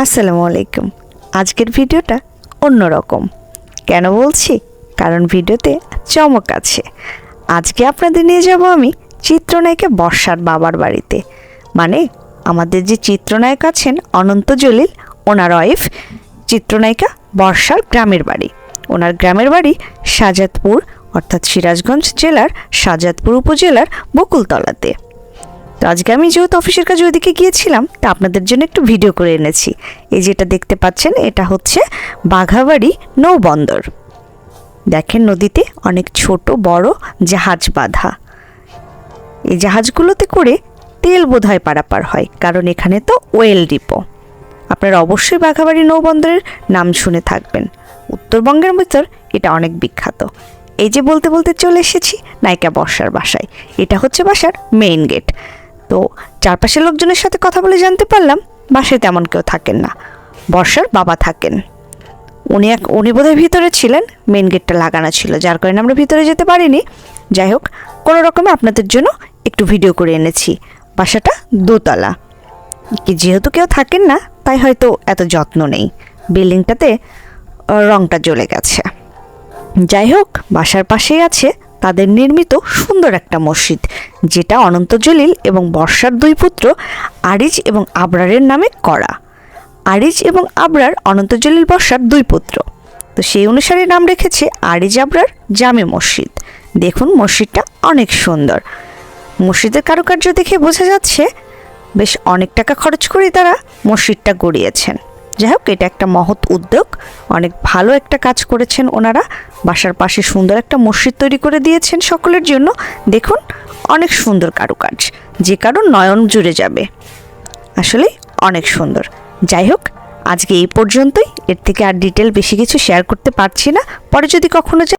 আসসালামু আলাইকুম। আজকের ভিডিওটা অন্যরকম। কেন বলছি? কারণ ভিডিওতে চমক আছে। আজকে আপনাদের নিয়ে যাব আমি চিত্রনায়িকা বর্ষার বাবার বাড়িতে। মানে আমাদের যে চিত্রনায়ক আছেন অনন্ত জলিল, ওনার ওয়াইফ চিত্রনায়িকা বর্ষার গ্রামের বাড়ি। ওনার গ্রামের বাড়ি শাহজাদপুর, অর্থাৎ সিরাজগঞ্জ জেলার শাহজাদপুর উপজেলার বকুলতলাতে। তো আজকে আমি যেহেতু অফিসের কাজে ওইদিকে গিয়েছিলাম, তা আপনাদের জন্য একটু ভিডিও করে এনেছি। এই যেটা দেখতে পাচ্ছেন, এটা হচ্ছে বাঘাবাড়ি নৌবন্দর। দেখেন নদীতে অনেক ছোট বড় জাহাজ বাঁধা। এই জাহাজগুলোতে করে তেল বোধহয় পারাপার হয়, কারণ এখানে তো ওয়েল ডিপো। আপনারা অবশ্যই বাঘাবাড়ি নৌবন্দরের নাম শুনে থাকবেন। উত্তরবঙ্গের ভিতর এটা অনেক বিখ্যাত। এই যে বলতে বলতে চলে এসেছি নায়িকা বর্ষার বাসায়। এটা হচ্ছে বাসার মেইন গেট। তো চারপাশের লোকজনের সাথে কথা বলে জানতে পারলাম বাসায় তেমন কেউ থাকেন না, বর্ষার বাবা থাকেন। উনি বোধহয় ভিতরে ছিলেন, মেইন গেটটা লাগানো ছিল, যার কারণে আমরা ভিতরে যেতে পারিনি। যাই হোক, কোনো রকমে আপনাদের জন্য একটু ভিডিও করে এনেছি। বাসাটা দোতলা, যেহেতু কেউ থাকেন না তাই হয়তো এত যত্ন নেই, বিল্ডিংটাতে রংটা জ্বলে গেছে। যাই হোক, বাসার পাশেই আছে তাদের নির্মিত সুন্দর একটা মসজিদ, যেটা অনন্ত জলিল এবং বর্ষার দুই পুত্র আরিজ এবং আবরারের নামে করা। আরিজ এবং আবরার অনন্ত জলিল বর্ষার দুই পুত্র, তো সেই অনুসারে নাম রেখেছে আরিজ আবরার জামে মসজিদ। দেখুন মসজিদটা অনেক সুন্দর। মসজিদের কারুকার্য দেখে বোঝা যাচ্ছে বেশ অনেক টাকা খরচ করে তারা মসজিদটা গড়িয়েছেন। যাই হোক, এটা একটা মহৎ উদ্যোগ, অনেক ভালো একটা কাজ করেছেন ওনারা। বাসার পাশে সুন্দর একটা মসজিদ তৈরি করে দিয়েছেন সকলের জন্য। দেখুন অনেক সুন্দর কারুকাজ, যে কারো নয়ন জুড়ে যাবে। আসলে অনেক সুন্দর। যাই হোক, আজকে এই পর্যন্তই। এর থেকে আর ডিটেল বেশি কিছু শেয়ার করতে পারছি না। পরে যদি কখনো